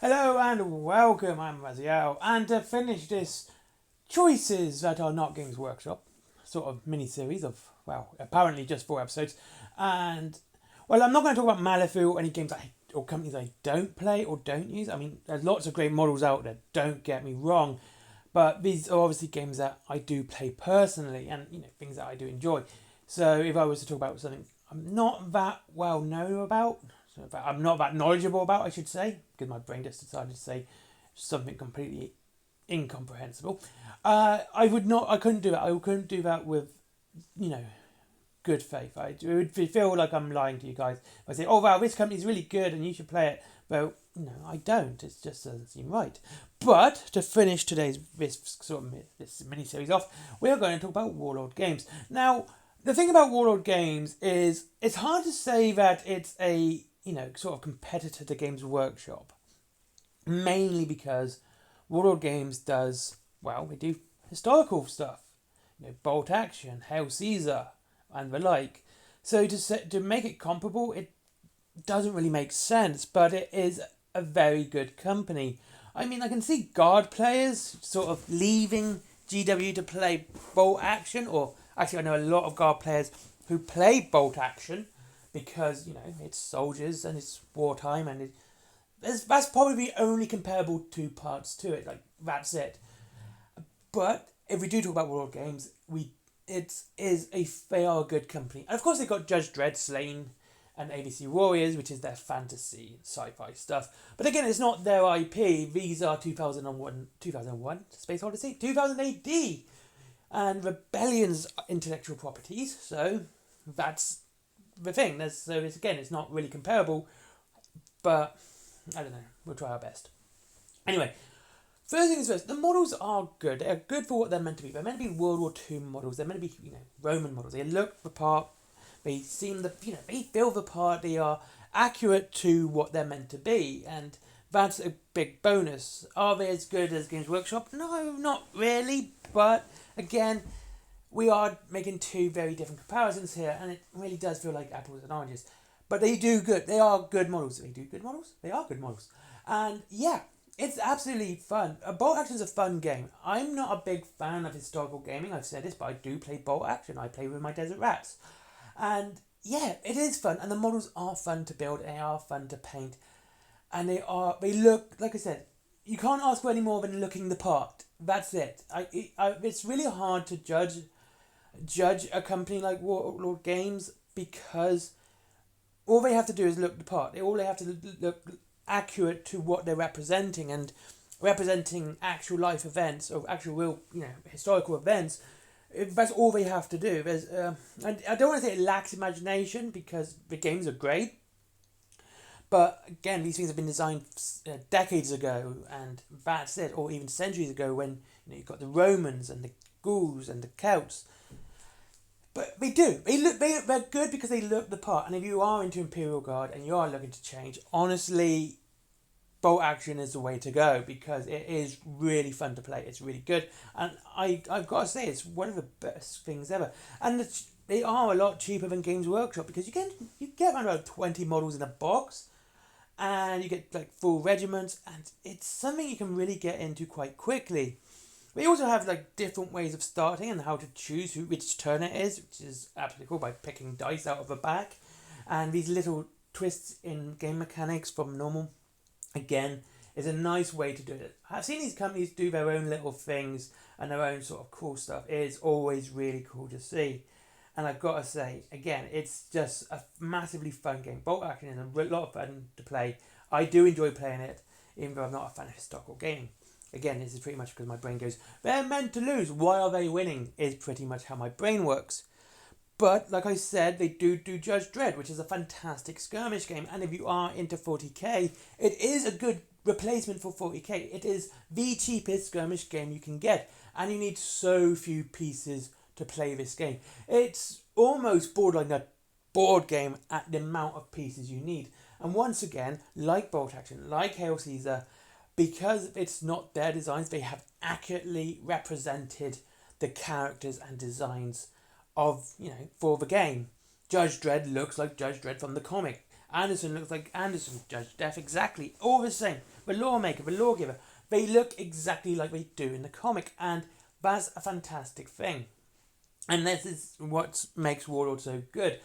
Hello and welcome, I'm Raziel, and to finish this choices that are not Games Workshop sort of mini-series of, well, apparently just 4 episodes, and, well, I'm not going to talk about Malifaux or any games or companies I don't play or don't use. I mean, there's lots of great models out there, don't get me wrong, but these are obviously games that I do play personally and, things that I do enjoy. So if I was to talk about something I'm not that well known about, I'm not that knowledgeable about, I should say, because my brain just decided to say something completely incomprehensible. I couldn't do that. I couldn't do that with, good faith. It would feel like I'm lying to you guys. If I say, oh wow, this company's really good and you should play it. Well, I don't. It just doesn't seem right. But to finish this mini series off, we are going to talk about Warlord games. Now, the thing about Warlord games is it's hard to say that it's a sort of competitor to Games Workshop, mainly because Warlord Games we do historical stuff, Bolt Action, Hail Caesar, and the like. So to make it comparable, it doesn't really make sense, but it is a very good company. I mean, I can see Guard players sort of leaving GW to play Bolt Action, or actually I know a lot of Guard players who play Bolt Action, because it's soldiers and it's wartime and that's probably the only comparable two parts to it. Like that's it. But if we do talk about Warlord games, they are a good company, and of course they've got Judge Dredd, Slain, and ABC Warriors, which is their fantasy sci-fi stuff. But again, it's not their IP. These are 2001 Space Odyssey, 2000 AD, and Rebellion's intellectual properties. So that's the thing. It's not really comparable, but I don't know. We'll try our best. Anyway, first things first. The models are good. They're good for what they're meant to be. They're meant to be World War II models. They're meant to be Roman models. They look the part. They seem they feel the part. They are accurate to what they're meant to be, and that's a big bonus. Are they as good as Games Workshop? No, not really. But again, we are making two very different comparisons here, and it really does feel like apples and oranges. But they do good. They are good models. They do good models. They are good models. And yeah, it's absolutely fun. Bolt Action is a fun game. I'm not a big fan of historical gaming. I've said this, but I do play Bolt Action. I play with my Desert Rats. And yeah, it is fun. And the models are fun to build. They are fun to paint. And they look, like I said, you can't ask for any more than looking the part. That's it. It's really hard to judge a company like Warlord Games, because all they have to do is look the part. All they have to look accurate to what they're representing, and representing actual life events or actual real historical events. That's all they have to do. And I don't want to say it lacks imagination, because the games are great, but again, these things have been designed decades ago, and that's it, or even centuries ago, when you've got the Romans and the Gauls and the Celts. But they do. They're good because they look the part. And if you are into Imperial Guard and you are looking to change, honestly, Bolt Action is the way to go, because it is really fun to play. It's really good. And I've got to say, it's one of the best things ever. And they are a lot cheaper than Games Workshop, because you get around about 20 models in a box, and you get like full regiments, and it's something you can really get into quite quickly. We also have different ways of starting and how to choose which turn it is, which is absolutely cool, by picking dice out of a bag. And these little twists in game mechanics from normal, again, is a nice way to do it. I've seen these companies do their own little things and their own sort of cool stuff. It is always really cool to see. And I've got to say, again, it's just a massively fun game. Bolt Action is a lot of fun to play. I do enjoy playing it, even though I'm not a fan of historical gaming. Again, this is pretty much because my brain goes, they're meant to lose. Why are they winning? Is pretty much how my brain works. But, like I said, they do Judge Dredd, which is a fantastic skirmish game. And if you are into 40k, it is a good replacement for 40k. It is the cheapest skirmish game you can get. And you need so few pieces to play this game. It's almost borderline a board game at the amount of pieces you need. And once again, like Bolt Action, like Hail Caesar, because it's not their designs, they have accurately represented the characters and designs of, for the game. Judge Dredd looks like Judge Dredd from the comic. Anderson looks like Anderson. Judge Death, exactly. All the same. the lawmaker, the lawgiver. They look exactly like they do in the comic, and that's a fantastic thing. And this is what makes Warlord so good.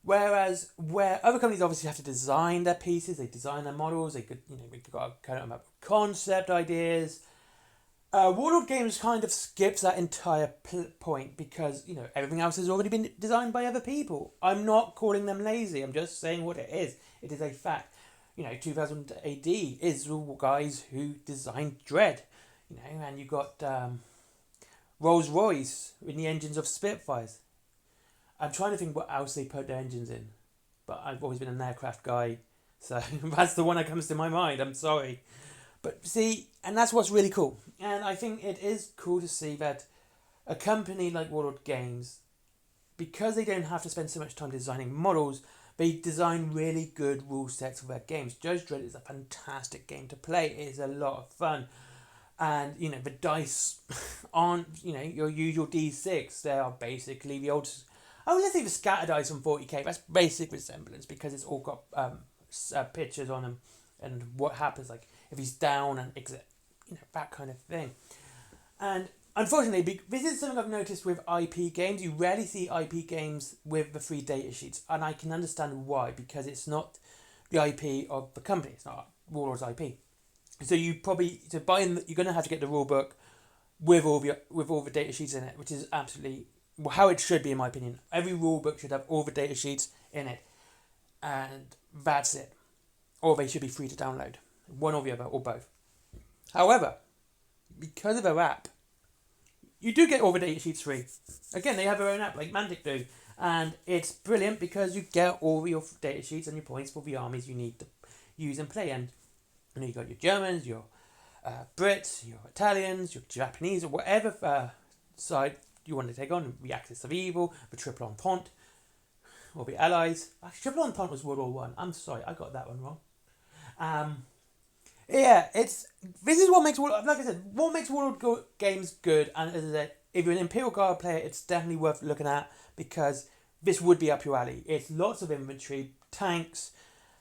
Whereas where other companies obviously have to design their pieces, they design their models, they've got to kind of concept ideas. Warlord Games kind of skips that entire point because, everything else has already been designed by other people. I'm not calling them lazy, I'm just saying what it is. It is a fact. 2000 AD is the guys who designed Dread, and you got Rolls-Royce in the engines of Spitfires. I'm trying to think what else they put their engines in, but I've always been an aircraft guy, so that's the one that comes to my mind. I'm sorry. But see, and that's what's really cool. And I think it is cool to see that a company like Warlord Games, because they don't have to spend so much time designing models, they design really good rule sets for their games. Judge Dredd is a fantastic game to play. It is a lot of fun. And, the dice aren't, your usual D6. They are basically the old... let's say the scatter dice on 40k. That's basic resemblance because it's all got pictures on them and what happens, like if he's down and exit, that kind of thing. And unfortunately, this is something I've noticed with IP games. You rarely see IP games with the free data sheets, and I can understand why, because it's not the IP of the company. It's not Warlord's IP. So you're going to have to get the rule book with all the data sheets in it, which is absolutely how it should be, in my opinion. Every rule book should have all the data sheets in it, and that's it. Or they should be free to download, one or the other, or both. However, because of their app, you do get all the data sheets free. Again, they have their own app, like Mantic do, and it's brilliant because you get all your data sheets and your points for the armies you need to use and play. And you got your Germans, your Brits, your Italians, your Japanese, or whatever side you want to take on, the Axis of Evil, the Tripolon Pont, or the Allies. Actually, Tripolon Pont was World War One. I'm sorry, I got that one wrong. This is what makes Warlord, like I said, what makes Warlord games good. And as I said, if you're an Imperial Guard player, it's definitely worth looking at because this would be up your alley. It's lots of inventory, tanks,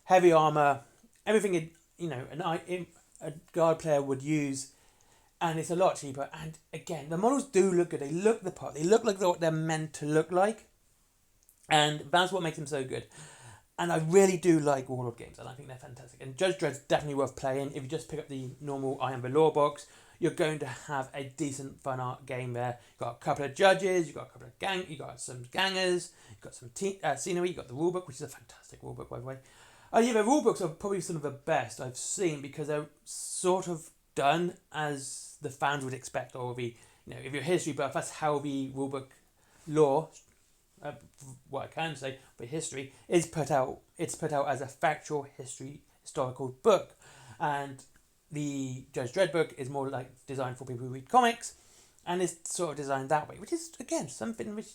heavy armor, everything a guard player would use. And it's a lot cheaper. And again, the models do look good. They look the part. They look like what they're meant to look like. And that's what makes them so good. And I really do like Warlord games. And I think they're fantastic. And Judge Dredd's definitely worth playing. If you just pick up the normal I Am the Law box, you're going to have a decent fun art game there. You've got a couple of judges. You've got a couple of you've got some gangers. You've got some scenery. You've got the rulebook, which is a fantastic rulebook, by the way. The rulebooks are probably some of the best I've seen because they're sort of done as the fans would expect, or if you're a history buff, that's how the rulebook lore, what I can say for history, is put out. It's put out as a factual historical book, and the Judge Dredd book is more like designed for people who read comics, and it's sort of designed that way, which is again something which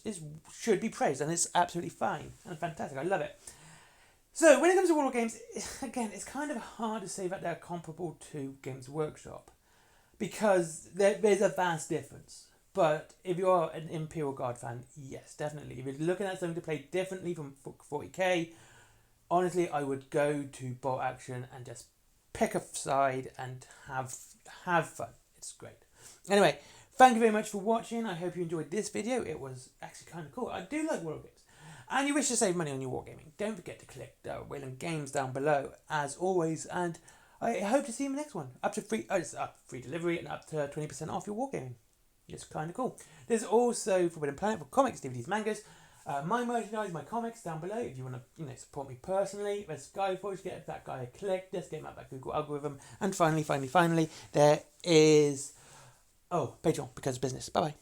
should be praised, and it's absolutely fine and fantastic. I love it. So when it comes to Warlord games, again, it's kind of hard to say that they're comparable to Games Workshop because there's a vast difference. But if you're an Imperial Guard fan, yes, definitely. If you're looking at something to play differently from 40k, honestly, I would go to Bolt Action and just pick a side and have fun. It's great. Anyway, thank you very much for watching. I hope you enjoyed this video. It was actually kind of cool. I do like Warlord games. And you wish to save money on your wargaming, don't forget to click the Whalen Games down below, as always, and I hope to see you in the next one. Up to free delivery and up to 20% off your wargaming. It's kind of cool. There's also Forbidden Planet for comics, DVDs, mangas, my merchandise, my comics down below. If you want to support me personally, there's Skyforge, get that guy a click, just get him out that Google algorithm. And finally, there is Patreon, because of business. Bye-bye.